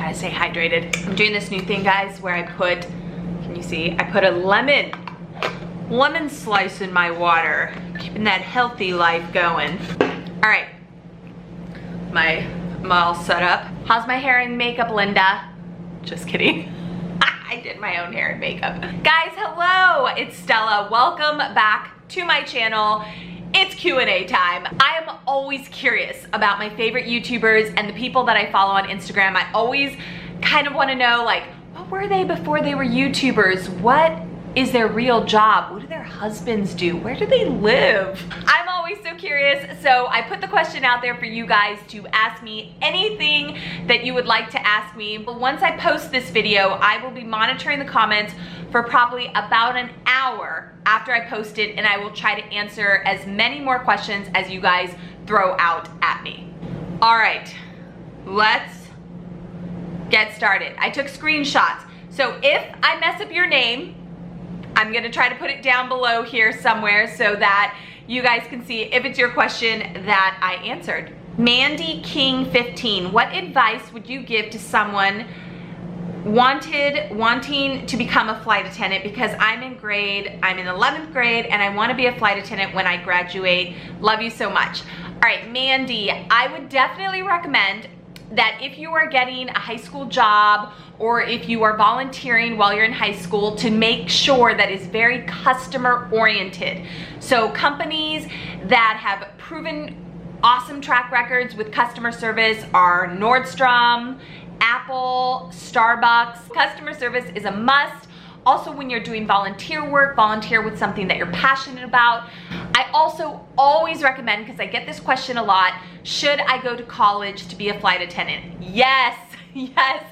Gotta stay hydrated. I'm doing this new thing, guys, where I put, can you see? I put a lemon slice in my water, keeping that healthy life going. All right, I'm all set up. How's my hair and makeup, Linda? Just kidding. I did my own hair and makeup. Guys, hello, it's Stella. Welcome back to my channel. It's Q&A time. I am always curious about my favorite YouTubers and the people that I follow on Instagram. I always kind of want to know, like, what were they before they were YouTubers? What is their real job? What do their husbands do? Where do they live? I'm always so curious, so I put the question out there for you guys to ask me anything that you would like to ask me. But once I post this video, I will be monitoring the comments for probably about an hour after I post it, and I will try to answer as many more questions as you guys throw out at me. All right, let's get started. I took screenshots, so if I mess up your name, I'm gonna try to put it down below here somewhere so that you guys can see if it's your question that I answered. Mandy King 15, what advice would you give to someone wanting to become a flight attendant? Because I'm in 11th grade and I want to be a flight attendant when I graduate. Love you so much. All right, Mandy, I would definitely recommend that if you are getting a high school job or if you are volunteering while you're in high school, to make sure that it's very customer oriented. So companies that have proven awesome track records with customer service are Nordstrom, Apple, Starbucks. Customer service is a must. Also, when you're doing volunteer work, volunteer with something that you're passionate about. I also always recommend, because I get this question a lot, should I go to college to be a flight attendant? Yes, yes.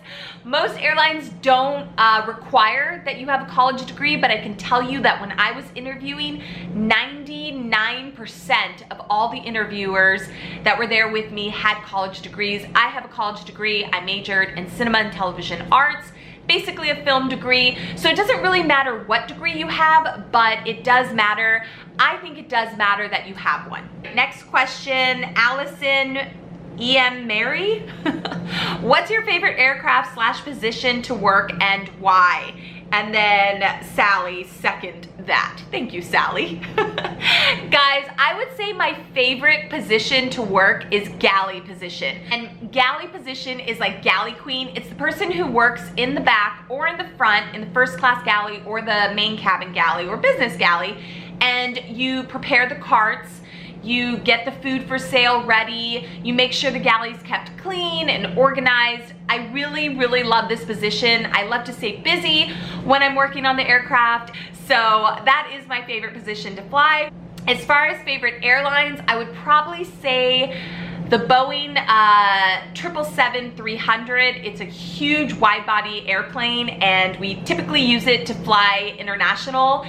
Most airlines don't require that you have a college degree, but I can tell you that when I was interviewing, 99% of all the interviewers that were there with me had college degrees. I have a college degree. I majored in cinema and television arts, basically a film degree. So it doesn't really matter what degree you have, but it does matter. I think it does matter that you have one. Next question, Allison E.M. Mary. What's your favorite aircraft / position to work and why? And then Sally second that. Thank you, Sally. Guys, I would say my favorite position to work is galley position. And galley position is like galley queen. It's the person who works in the back or in the front, in the first class galley or the main cabin galley or business galley, and you prepare the carts, you get the food for sale ready, you make sure the galley's kept clean and organized. I really, really love this position. I love to stay busy when I'm working on the aircraft, so that is my favorite position to fly. As far as favorite airlines, I would probably say the Boeing 777-300. It's a huge wide-body airplane, and we typically use it to fly international.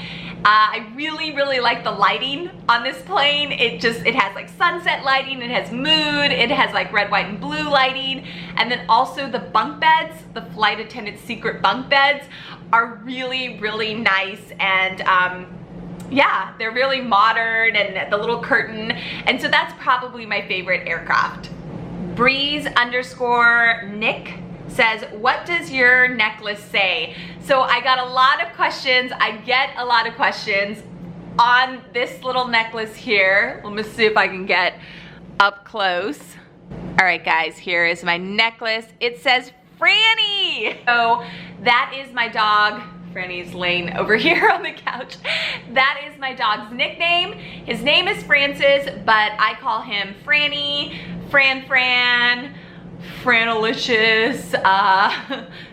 I really, really like the lighting on this plane. It has like sunset lighting, it has mood, it has like red, white, and blue lighting. And then also the bunk beds, the flight attendant secret bunk beds, are really, really nice. And yeah, they're really modern, and the little curtain. And so that's probably my favorite aircraft. Breeze_Nick says, what does your necklace say? So I got a lot of questions. I get a lot of questions on this little necklace here. Let me see if I can get up close. All right, guys, here is my necklace. It says Franny. So that is my dog. Franny's laying over here on the couch. That is my dog's nickname. His name is Francis, but I call him Franny, Fran, Franalicious,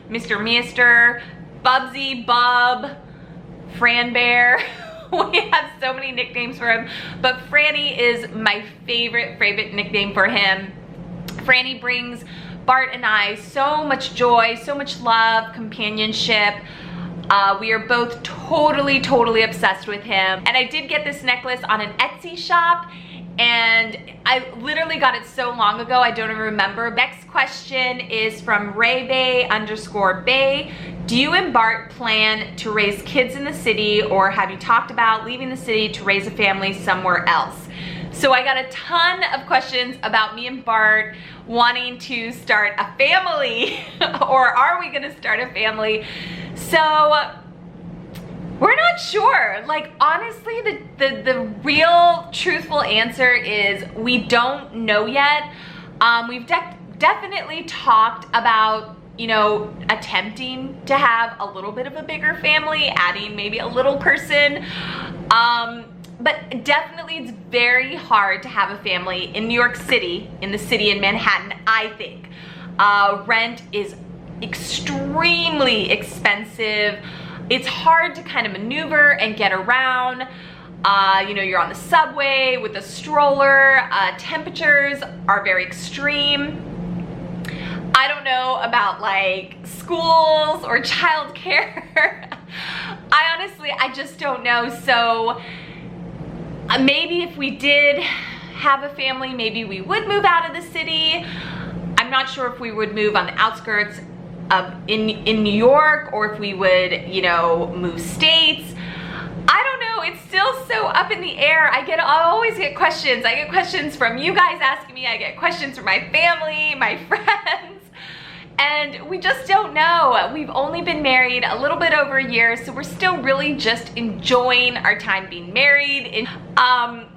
Mr. Mister, Bubsy, Bub, Fran Bear. We have so many nicknames for him, but Franny is my favorite nickname for him. Franny brings Bart and I so much joy, so much love, companionship. We are both totally obsessed with him. And I did get this necklace on an Etsy shop, and I literally got it so long ago I don't even remember. Next question is from Raybay_Bay. Do you and Bart plan to raise kids in the city, or have you talked about leaving the city to raise a family somewhere else? So I got a ton of questions about me and Bart wanting to start a family, or are we gonna start a family? So we're not sure. Like, honestly, the real truthful answer is we don't know yet. We've definitely talked about, you know, attempting to have a little bit of a bigger family, adding maybe a little person. But definitely it's very hard to have a family in New York City, in the city in Manhattan, I think. Rent is extremely expensive. It's hard to kind of maneuver and get around. You know, you're on the subway with a stroller. Temperatures are very extreme. I don't know about like schools or childcare. I just don't know. So maybe if we did have a family, maybe we would move out of the city. I'm not sure if we would move on the outskirts of in New York, or if we would, you know, move states. I don't know. It's still so up in the air. I always get questions. I get questions from you guys asking me. I get questions from my family, my friends, and we just don't know. We've only been married a little bit over a year, so we're still really just enjoying our time being married. And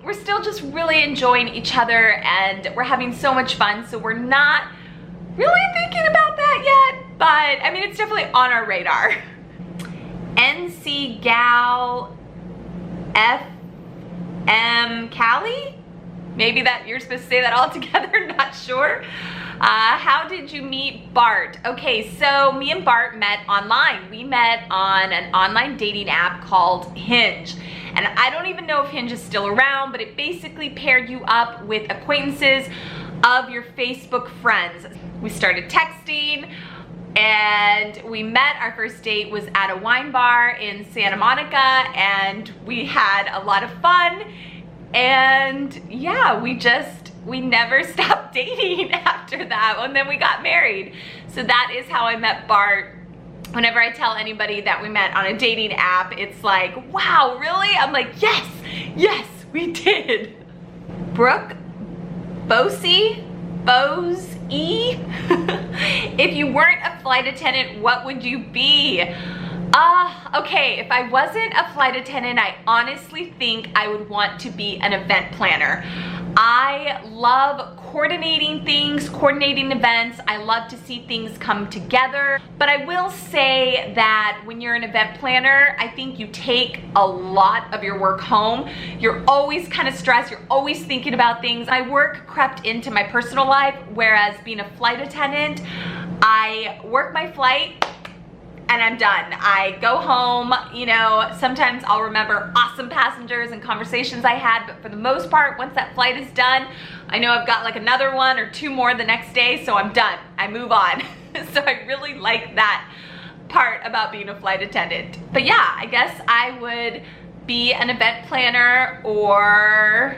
we're still just really enjoying each other, and we're having so much fun. So we're not really thinking about that yet, but I mean, it's definitely on our radar. NC Gal FM Cali? Maybe that you're supposed to say that all together, not sure. How did you meet Bart? Okay, so me and Bart met online. We met on an online dating app called Hinge. And I don't even know if Hinge is still around, but it basically paired you up with acquaintances of your Facebook friends. We started texting, and we met. Our first date was at a wine bar in Santa Monica, and we had a lot of fun. And yeah, we never stopped dating after that, and then we got married. So that is how I met Bart. Whenever I tell anybody that we met on a dating app, it's like, wow, really? I'm like, yes, we did. Brooke Bose-E? If you weren't a flight attendant, what would you be? Okay, if I wasn't a flight attendant, I honestly think I would want to be an event planner. I love coordinating things, coordinating events. I love to see things come together. But I will say that when you're an event planner, I think you take a lot of your work home. You're always kind of stressed. You're always thinking about things. My work crept into my personal life, whereas being a flight attendant, I work my flight and I'm done. I go home, you know, sometimes I'll remember awesome passengers and conversations I had, but for the most part, once that flight is done, I know I've got like another one or two more the next day, so I'm done. I move on. So I really like that part about being a flight attendant. But yeah, I guess I would be an event planner, or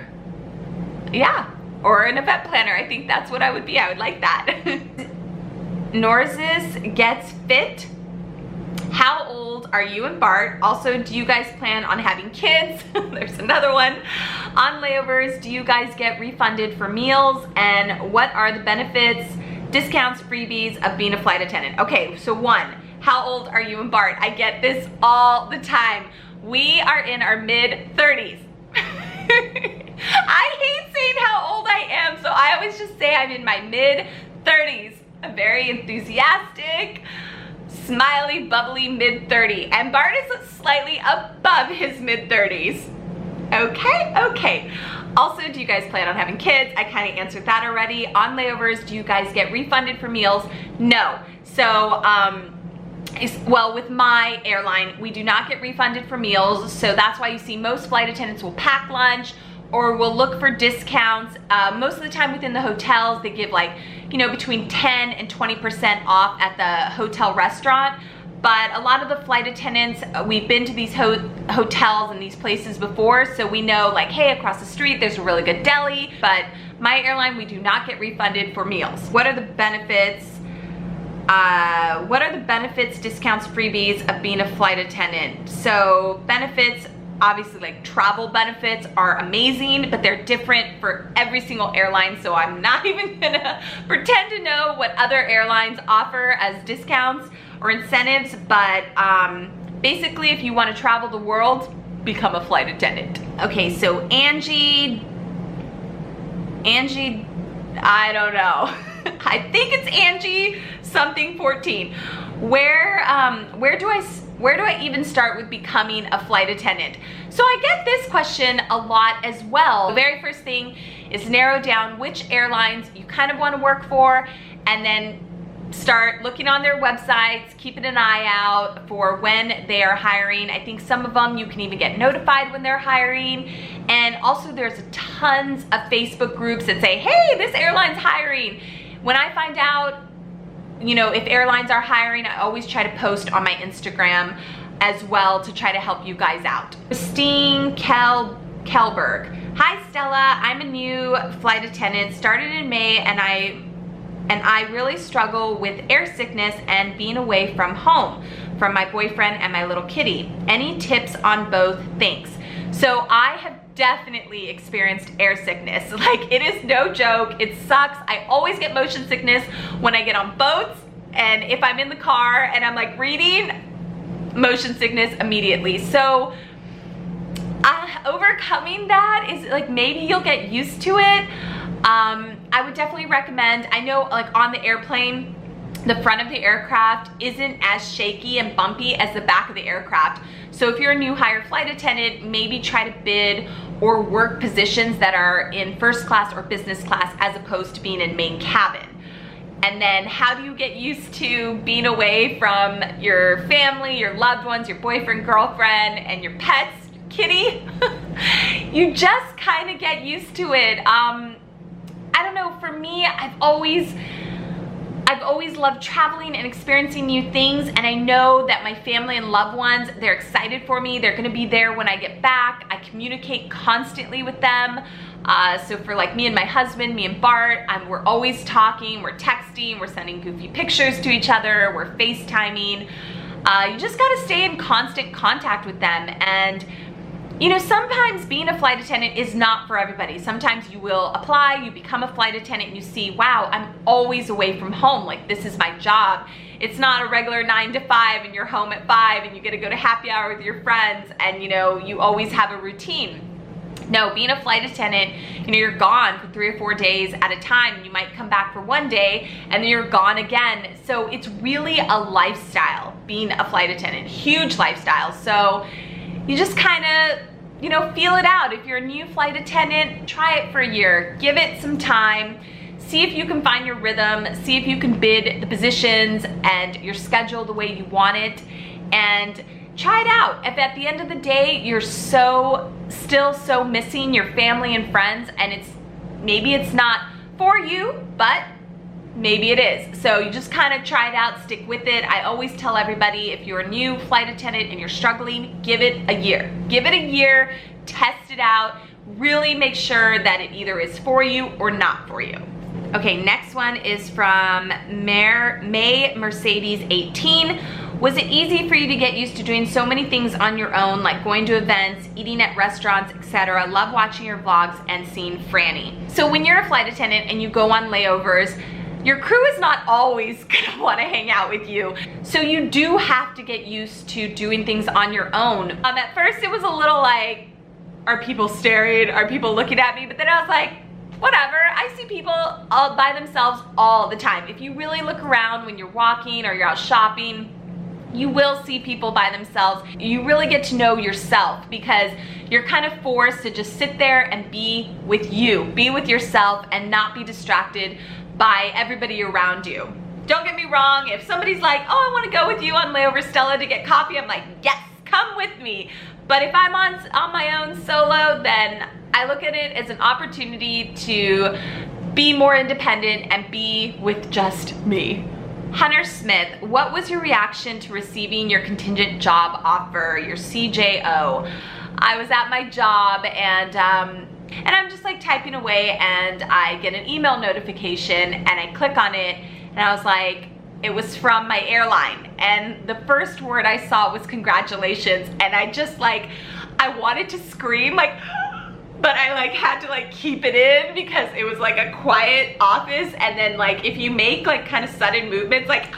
an event planner. I think that's what I would be. I would like that. Norsis Gets Fit. How old are you and Bart? Also, do you guys plan on having kids? There's another one. On layovers, do you guys get refunded for meals? And what are the benefits, discounts, freebies of being a flight attendant? Okay, so one, how old are you and Bart? I get this all the time. We are in our mid-30s. I hate saying how old I am, so I always just say I'm in my mid-30s. I'm very enthusiastic, smiley, bubbly mid-30, and Bart is slightly above his mid-30s. Okay. Also, do you guys plan on having kids? I kind of answered that already. On layovers, do you guys get refunded for meals? No. So, well, with my airline, we do not get refunded for meals, so that's why you see most flight attendants will pack lunch or will look for discounts. Most of the time within the hotels, they give like, you know, between 10 and 20% off at the hotel restaurant. But a lot of the flight attendants, we've been to these hotels and these places before, so we know like, hey, across the street, there's a really good deli. But my airline, we do not get refunded for meals. What are the benefits? Discounts, freebies of being a flight attendant? So benefits, obviously like travel benefits are amazing, but they're different for every single airline. So I'm not even gonna pretend to know what other airlines offer as discounts or incentives. But basically, if you want to travel the world, become a flight attendant. Okay, so Angie, I don't know. I think it's Angie something 14. Where do I even start with becoming a flight attendant? So I get this question a lot as well. The very first thing is narrow down which airlines you kind of want to work for, and then start looking on their websites, keeping an eye out for when they are hiring. I think some of them you can even get notified when they're hiring. And also there's tons of Facebook groups that say, hey, this airline's hiring. When I find out, you know, if airlines are hiring, I always try to post on my Instagram as well to try to help you guys out. Christine Kelberg. Hi Stella, I'm a new flight attendant, started in May, and I really struggle with air sickness and being away from home, from my boyfriend and my little kitty. Any tips on both? Thanks. So I have definitely experienced air sickness. Like, it is no joke. It sucks. I always get motion sickness when I get on boats, and if I'm in the car and I'm like reading, motion sickness immediately. So overcoming that is like, maybe you'll get used to it. I would definitely recommend, I know like on the airplane, the front of the aircraft isn't as shaky and bumpy as the back of the aircraft. So if you're a new hire flight attendant, maybe try to bid or work positions that are in first class or business class as opposed to being in main cabin. And then how do you get used to being away from your family, your loved ones, your boyfriend, girlfriend, and your pets, kitty? You just kind of get used to it. I don't know, for me, I've always loved traveling and experiencing new things, and I know that my family and loved ones, they're excited for me. They're gonna be there when I get back. I communicate constantly with them. So for like me and my husband, me and Bart, we're always talking, we're texting, we're sending goofy pictures to each other, we're FaceTiming. You just gotta stay in constant contact with them. And you know, sometimes being a flight attendant is not for everybody. Sometimes you will apply, you become a flight attendant, and you see, wow, I'm always away from home. Like, this is my job. It's not a regular 9 to 5 and you're home at 5 and you get to go to happy hour with your friends and, you know, you always have a routine. No, being a flight attendant, you know, you're gone for 3 or 4 days at a time, and you might come back for 1 day and then you're gone again. So it's really a lifestyle, being a flight attendant, huge lifestyle. So you just kind of, you know, feel it out. If you're a new flight attendant, try it for a year, give it some time, see if you can find your rhythm, see if you can bid the positions and your schedule the way you want it, and try it out. If at the end of the day you're still so missing your family and friends, and maybe it's not for you, but maybe it is. So you just kind of try it out, stick with it. I always tell everybody, if you're a new flight attendant and you're struggling, give it a year. Give it a year, test it out, really make sure that it either is for you or not for you. Okay, next one is from May Mercedes 18. Was it easy for you to get used to doing so many things on your own, like going to events, eating at restaurants, etc.? Love watching your vlogs and seeing Franny. So when you're a flight attendant and you go on layovers, your crew is not always gonna wanna hang out with you. So you do have to get used to doing things on your own. At first it was a little like, are people staring? Are people looking at me? But then I was like, whatever, I see people all by themselves all the time. If you really look around when you're walking or you're out shopping, you will see people by themselves. You really get to know yourself because you're kind of forced to just sit there and be with you, be with yourself, and not be distracted by everybody around you. Don't get me wrong, if somebody's like, oh, I wanna go with you on layover, Stella, to get coffee, I'm like, yes, come with me. But if I'm on my own solo, then I look at it as an opportunity to be more independent and be with just me. Hunter Smith, what was your reaction to receiving your contingent job offer, your CJO? I was at my job and I'm just like typing away and I get an email notification and I click on it and I was like, it was from my airline, and the first word I saw was congratulations, and I just like, I wanted to scream, like, but I like had to like keep it in because it was like a quiet office, and then like if you make like kind of sudden movements, like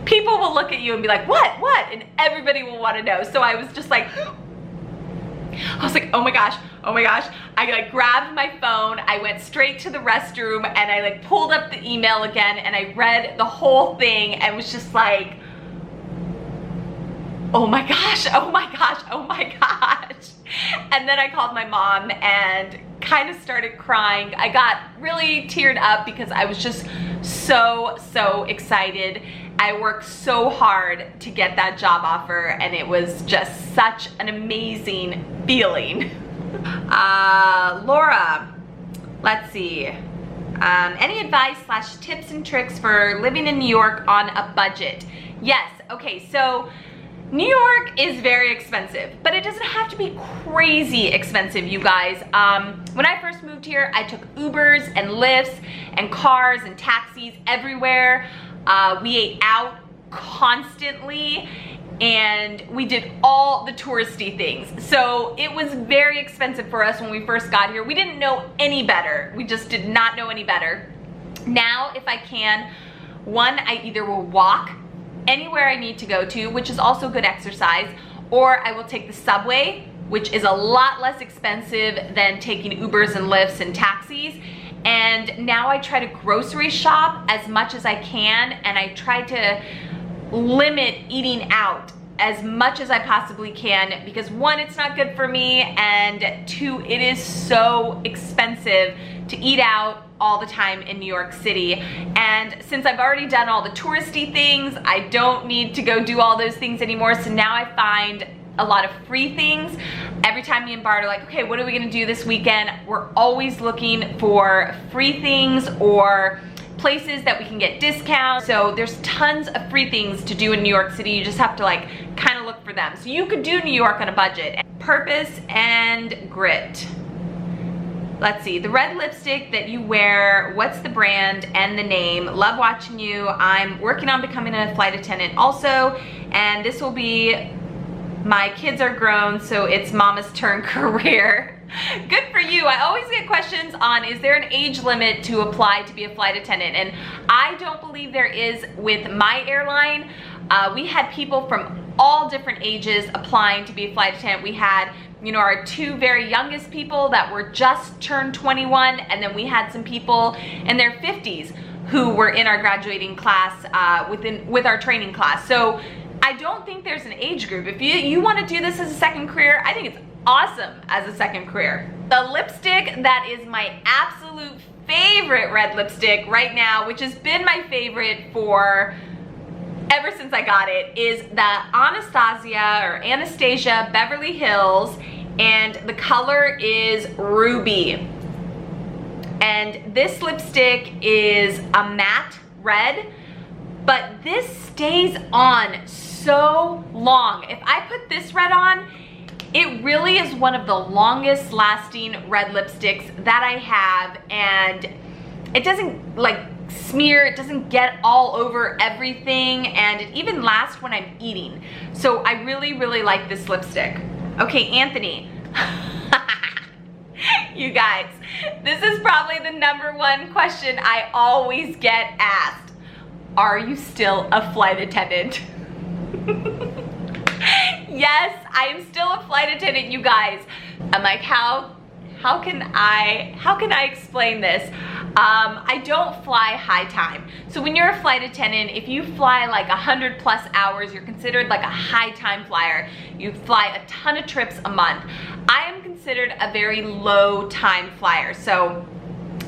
people will look at you and be like, what? And everybody will want to know. So I was just like, I was like, oh my gosh. I like grabbed my phone, I went straight to the restroom, and I like pulled up the email again, and I read the whole thing and was just like, oh my gosh. And then I called my mom and kind of started crying. I got really teared up because I was just so excited. I worked so hard to get that job offer, and it was just such an amazing feeling. Laura, let's see. Any advice / tips and tricks for living in New York on a budget? Yes, okay, so New York is very expensive, but it doesn't have to be crazy expensive, you guys. When I first moved here, I took Ubers and Lyfts and cars and taxis everywhere. We ate out constantly, and we did all the touristy things. So it was very expensive for us when we first got here. We didn't know any better. We just did not know any better. Now, if I can, one, I either will walk anywhere I need to go to, which is also good exercise, or I will take the subway, which is a lot less expensive than taking Ubers and Lyfts and taxis. And now I try to grocery shop as much as I can, and I try to limit eating out as much as I possibly can, because one, it's not good for me, and two, it is so expensive to eat out all the time in New York City. And since I've already done all the touristy things, I don't need to go do all those things anymore. So now I find a lot of free things. Every time me and Bart are like, okay, what are we gonna do this weekend? We're always looking for free things or places that we can get discounts. So there's tons of free things to do in New York City. You just have to like kind of look for them. So you could do New York on a budget. Purpose and grit. Let's see, the red lipstick that you wear, what's the brand and the name? Love watching you. I'm working on becoming a flight attendant also, and this will be, my kids are grown, so it's mama's turn career. Good for you. I always get questions on, is there an age limit to apply to be a flight attendant? And I don't believe there is with my airline. We had people from all different ages applying to be a flight attendant. We had, you know, our two very youngest people that were just turned 21, and then we had some people in their 50s who were in our graduating class with our training class. So I don't think there's an age group. If you want to do this as a second career, I think it's awesome as a second career. The lipstick that is my absolute favorite red lipstick right now, which has been my favorite for ever since I got it, is the Anastasia Beverly Hills, and the color is Ruby. And this lipstick is a matte red, but this stays on so long. If I put this red on, it really is one of the longest lasting red lipsticks that I have, and it doesn't like smear, it doesn't get all over everything, and it even lasts when I'm eating. So I really like this lipstick. Okay, Anthony. You guys, this is probably the #1 question I always get asked. Are you still a flight attendant? Yes, I am still a flight attendant, you guys. I'm like, how can I explain this? I don't fly high time. So when you're a flight attendant, if you fly like 100+ hours, you're considered like a high time flyer. You fly a ton of trips a month. I am considered a very low time flyer. So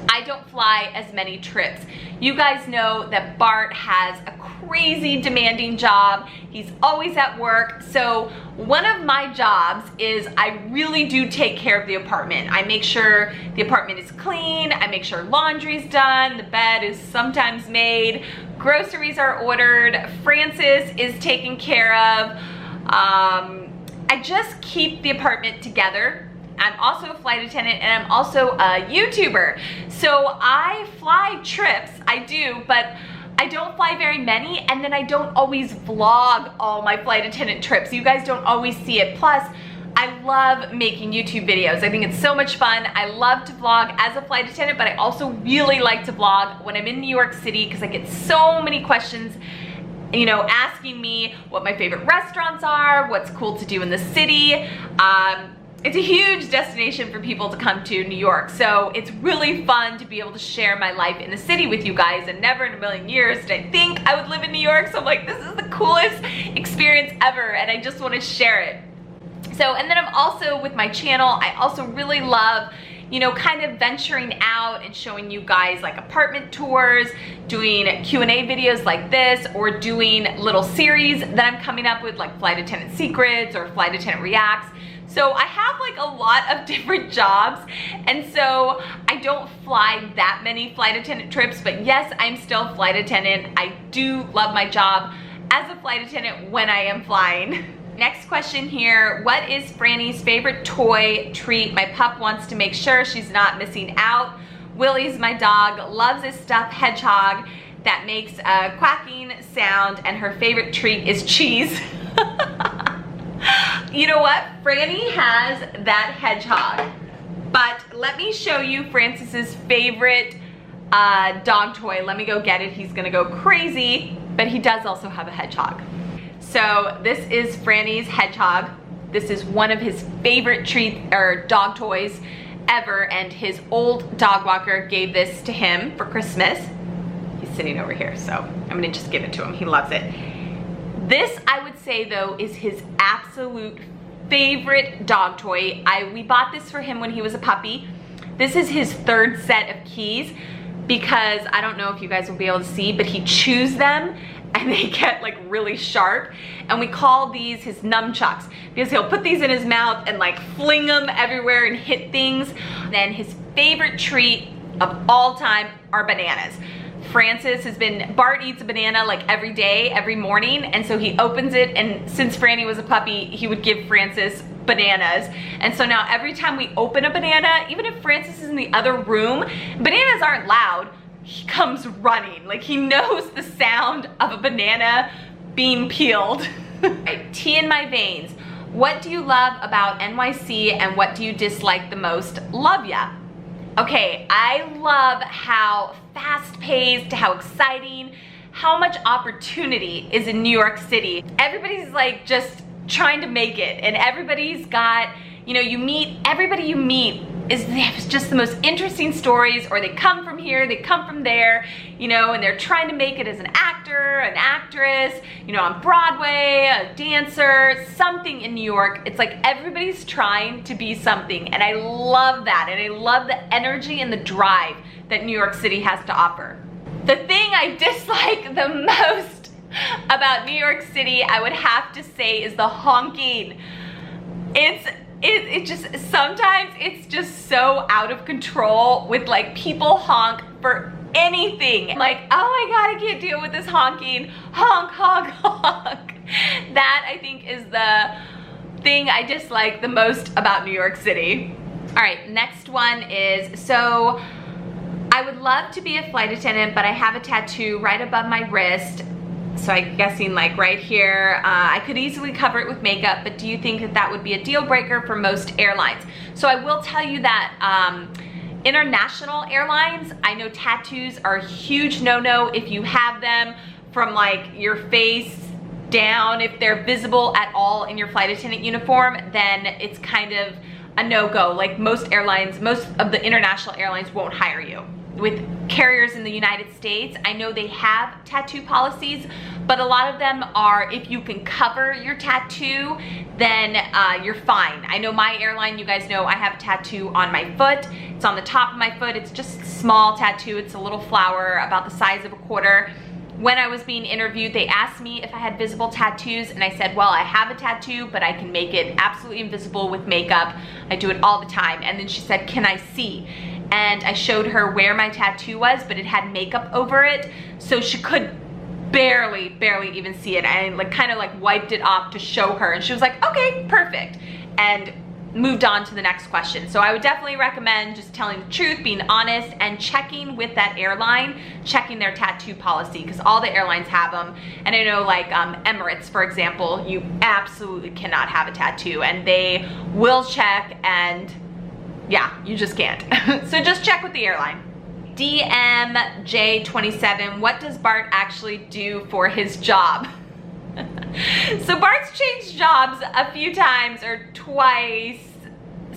I don't fly as many trips. You guys know that Bart has a crazy demanding job. He's always at work. So one of my jobs is I really do take care of the apartment. I make sure the apartment is clean. I make sure laundry's done. The bed is sometimes made. Groceries are ordered. Francis is taken care of. I just keep the apartment together. I'm also a flight attendant, and I'm also a YouTuber. So I fly trips, I do, but I don't fly very many, and then I don't always vlog all my flight attendant trips. You guys don't always see it. Plus, I love making YouTube videos. I think it's so much fun. I love to vlog as a flight attendant, but I also really like to vlog when I'm in New York City because I get so many questions, you know, asking me what my favorite restaurants are, what's cool to do in the city. It's a huge destination for people to come to, New York. So it's really fun to be able to share my life in the city with you guys, and never in a million years did I think I would live in New York. So I'm like, this is the coolest experience ever, and I just want to share it. So, and then I'm also, with my channel, I also really love, you know, kind of venturing out and showing you guys like apartment tours, doing Q&A videos like this, or doing little series that I'm coming up with, like Flight Attendant Secrets or Flight Attendant Reacts. So I have like a lot of different jobs, and so I don't fly that many flight attendant trips, but yes, I'm still a flight attendant. I do love my job as a flight attendant when I am flying. Next question here, what is Franny's favorite toy treat? My pup wants to make sure she's not missing out. Willie's my dog, loves his stuffed hedgehog that makes a quacking sound, and her favorite treat is cheese. You know what? Franny has that hedgehog, but let me show you Francis's favorite dog toy. Let me go get it. He's gonna go crazy, but he does also have a hedgehog. So this is Franny's hedgehog. This is one of his favorite dog toys ever, and his old dog walker gave this to him for Christmas. He's sitting over here, so I'm gonna just give it to him. He loves it. This, I would say though, is his absolute favorite dog toy. We bought this for him when he was a puppy. This is his third set of keys because I don't know if you guys will be able to see, but he chews them and they get like really sharp. And we call these his nunchucks because he'll put these in his mouth and like fling them everywhere and hit things. Then his favorite treat of all time are bananas. Bart eats a banana like every day, every morning, and so he opens it, and since Franny was a puppy, he would give Francis bananas. And so now every time we open a banana, even if Francis is in the other room, bananas aren't loud, he comes running. Like, he knows the sound of a banana being peeled. Right, tea in my veins. What do you love about NYC and what do you dislike the most? Love ya. Okay, I love how fast-paced, how exciting, how much opportunity is in New York City. Everybody's like just trying to make it, and everybody's got, you know, everybody you meet they have just the most interesting stories, or they come from here, they come from there, you know, and they're trying to make it as an actor, an actress, you know, on Broadway, a dancer, something in New York. It's like everybody's trying to be something, and I love that, and I love the energy and the drive that New York City has to offer. The thing I dislike the most about New York City, I would have to say, is the honking. It just, sometimes it's just so out of control with like people honk for anything. I'm like, oh my God, I can't deal with this honking. Honk, honk, honk. That, I think, is the thing I dislike the most about New York City. All right, next one is, so I would love to be a flight attendant, but I have a tattoo right above my wrist. So I'm guessing like right here. I could easily cover it with makeup, but do you think that that would be a deal breaker for most airlines? So I will tell you that international airlines, I know tattoos are a huge no-no if you have them from like your face down. If they're visible at all in your flight attendant uniform, then it's kind of a no-go. Like most airlines, most of the international airlines won't hire you. With carriers in the United States, I know they have tattoo policies, but a lot of them are, if you can cover your tattoo, then you're fine. I know my airline, you guys know I have a tattoo on my foot. It's on the top of my foot. It's just a small tattoo. It's a little flower about the size of a quarter. When I was being interviewed, they asked me if I had visible tattoos, and I said, well, I have a tattoo, but I can make it absolutely invisible with makeup. I do it all the time. And then she said, can I see? And I showed her where my tattoo was, but it had makeup over it, so she could barely even see it. I like kind of like wiped it off to show her, and she was like, okay, perfect. And moved on to the next question. So I would definitely recommend just telling the truth, being honest, and checking with that airline, checking their tattoo policy, because all the airlines have them. And I know like Emirates, for example, you absolutely cannot have a tattoo, and they will check, and yeah, you just can't. So just check with the airline. DMJ27, what does Bart actually do for his job? So Bart's changed jobs a few times, or twice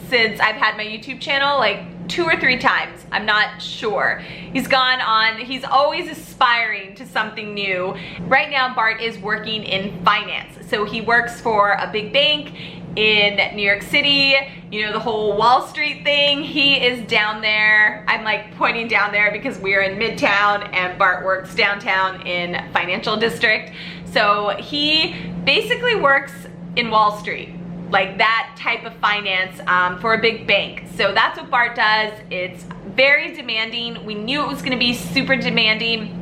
since I've had my YouTube channel, like 2 or 3 times, I'm not sure. He's gone on, he's always aspiring to something new. Right now Bart is working in finance. So he works for a big bank in New York City, you know, the whole Wall Street thing. He is down there. I'm like pointing down there because we're in Midtown and Bart works downtown in Financial District. So he basically works in Wall Street, like that type of finance for a big bank. So that's what Bart does. It's very demanding. We knew it was gonna be super demanding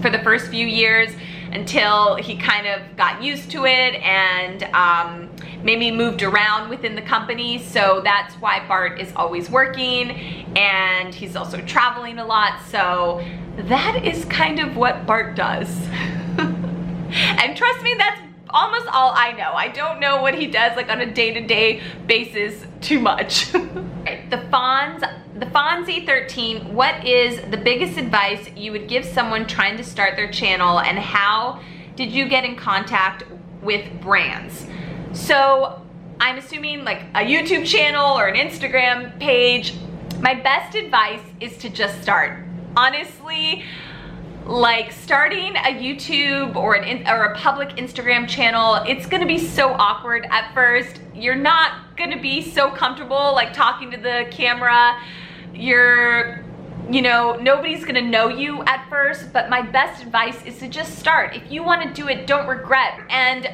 for the first few years until he kind of got used to it and maybe moved around within the company. So that's why Bart is always working, and he's also traveling a lot. So that is kind of what Bart does. And trust me, that's almost all I know. I don't know what he does like on a day-to-day basis too much. The Fonzie 13, what is the biggest advice you would give someone trying to start their channel, and how did you get in contact with brands? So I'm assuming like a YouTube channel or an Instagram page. My best advice is to just start. Honestly, like starting a YouTube or a public Instagram channel, it's gonna be so awkward at first. You're not gonna be so comfortable like talking to the camera. You know, nobody's gonna know you at first, but my best advice is to just start. If you wanna do it, don't regret. And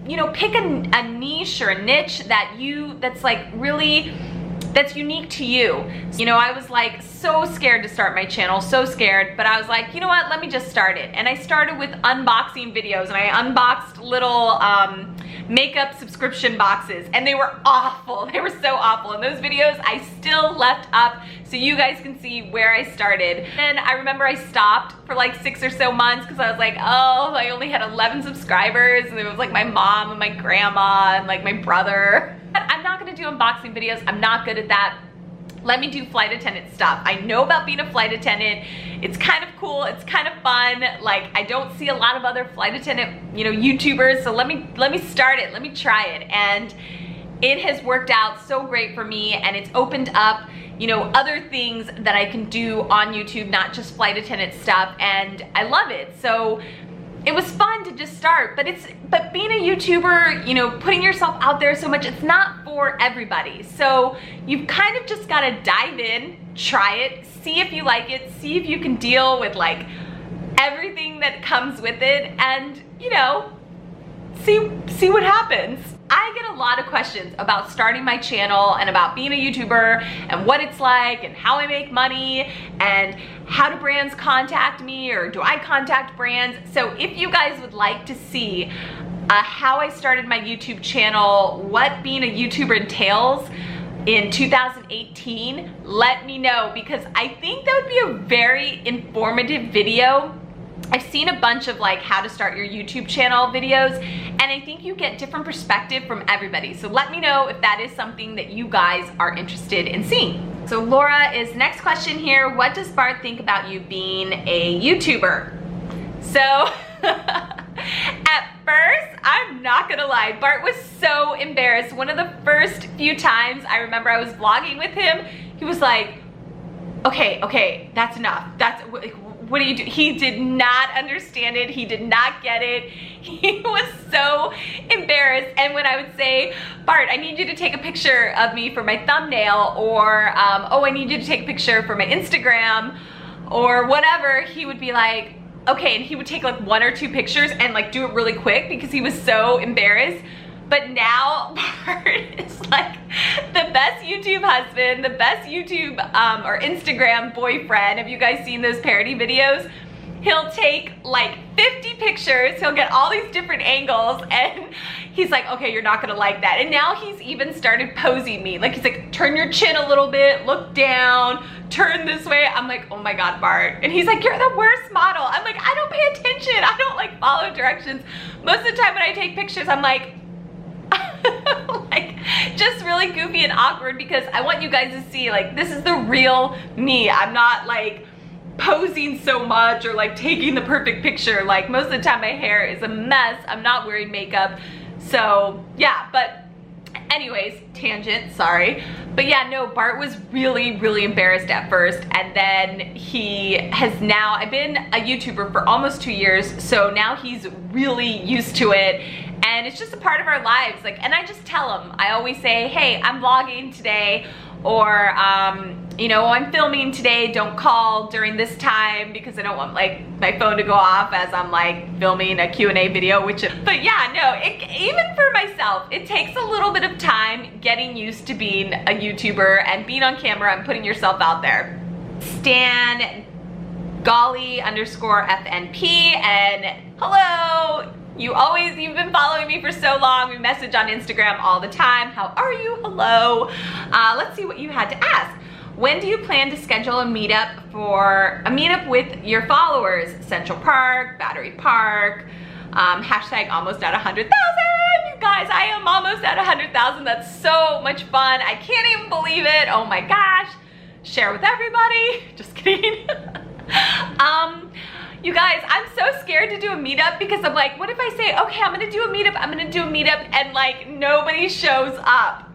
you know, pick a niche or a niche that's like really, that's unique to you. You know, I was like so scared to start my channel, so scared, but I was like, you know what, let me just start it. And I started with unboxing videos, and I unboxed little makeup subscription boxes, and they were awful. They were so awful. And those videos I still left up so you guys can see where I started. And I remember I stopped for like 6 or so months because I was like, oh, I only had 11 subscribers, and it was like my mom and my grandma and like my brother. I'm not gonna do unboxing videos. I'm not good at that. Let me do flight attendant stuff. I know about being a flight attendant. It's kind of cool, it's kind of fun. Like, I don't see a lot of other flight attendant, you know, YouTubers, so let me start it, let me try it. And it has worked out so great for me, and it's opened up, you know, other things that I can do on YouTube, not just flight attendant stuff, and I love it. So it was fun to just start, but being a YouTuber, you know, putting yourself out there so much, it's not for everybody. So you've kind of just gotta dive in, try it, see if you like it, see if you can deal with like everything that comes with it, and you know, see what happens. I get a lot of questions about starting my channel and about being a YouTuber and what it's like and how I make money and how do brands contact me, or do I contact brands? So if you guys would like to see how I started my YouTube channel, what being a YouTuber entails in 2018, let me know, because I think that would be a very informative video. I've seen a bunch of like how to start your YouTube channel videos, and I think you get different perspective from everybody. So let me know if that is something that you guys are interested in seeing. So Laura is next question here. What does Bart think about you being a YouTuber? So at first, I'm not gonna lie, Bart was so embarrassed. One of the first few times I remember I was vlogging with him, he was like, okay, that's enough. What do you do? He did not understand it. He did not get it. He was so embarrassed. And when I would say, Bart, I need you to take a picture of me for my thumbnail, or oh, I need you to take a picture for my Instagram, or whatever, he would be like, okay, and he would take like 1 or 2 pictures and like do it really quick because he was so embarrassed. But now Bart is like the best YouTube husband, the best YouTube or Instagram boyfriend. Have you guys seen those parody videos? He'll take like 50 pictures, he'll get all these different angles, and he's like, okay, you're not gonna like that. And now he's even started posing me. Like he's like, turn your chin a little bit, look down, turn this way. I'm like, oh my God, Bart. And he's like, you're the worst model. I'm like, I don't pay attention. I don't like follow directions. Most of the time when I take pictures, I'm like, like just really goofy and awkward because I want you guys to see like, this is the real me. I'm not like posing so much or like taking the perfect picture. Like most of the time my hair is a mess. I'm not wearing makeup. So yeah, but anyways, tangent, sorry. But yeah, no, Bart was really, really embarrassed at first. And then he has now, I've been a YouTuber for almost 2 years. So now he's really used to it. And it's just a part of our lives. Like, and I just tell him, I always say, hey, I'm vlogging today, or, you know, I'm filming today, don't call during this time because I don't want like my phone to go off as I'm like filming a Q&A video, but yeah, no, even for myself, it takes a little bit of time getting used to being a YouTuber and being on camera and putting yourself out there. Stan Golly _FNP, and hello. You've been following me for so long. We message on Instagram all the time. How are you? Hello. Let's see what you had to ask. When do you plan to schedule a meetup with your followers? Central Park, Battery Park, hashtag almost at 100,000. You guys, I am almost at 100,000. That's so much fun. I can't even believe it. Oh my gosh. Share with everybody. Just kidding. You guys, I'm so scared to do a meetup because I'm like, what if I say, okay, I'm gonna do a meetup, and like nobody shows up?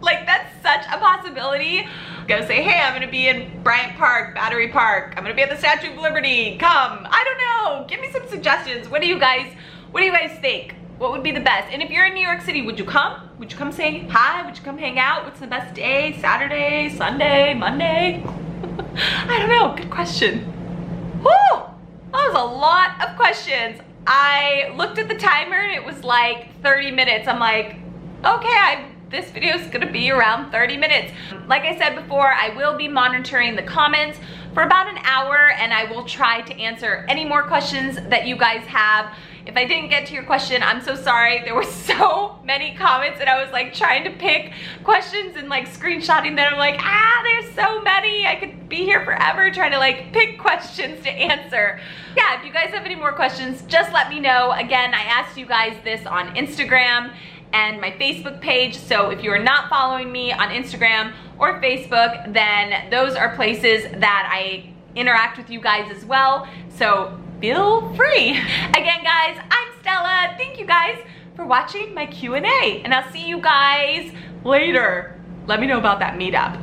Like that's such a possibility. Go say, hey, I'm gonna be in Bryant Park, Battery Park. I'm gonna be at the Statue of Liberty. Come. I don't know. Give me some suggestions. What do you guys think? What would be the best? And if you're in New York City, would you come? Would you come say hi? Would you come hang out? What's the best day? Saturday, Sunday, Monday? I don't know. Good question. Whew! That was a lot of questions. I looked at the timer and it was like 30 minutes. I'm like, okay, this video is gonna be around 30 minutes. Like I said before, I will be monitoring the comments for about an hour and I will try to answer any more questions that you guys have. If I didn't get to your question, I'm so sorry. There were so many comments and I was like trying to pick questions and like screenshotting them. I'm like, there's so many. I could be here forever trying to like pick questions to answer. Yeah, if you guys have any more questions, just let me know. Again, I asked you guys this on Instagram and my Facebook page. So if you are not following me on Instagram or Facebook, then those are places that I interact with you guys as well. So feel free. Again, guys, I'm Stella. Thank you guys for watching my Q&A, and I'll see you guys later. Let me know about that meetup.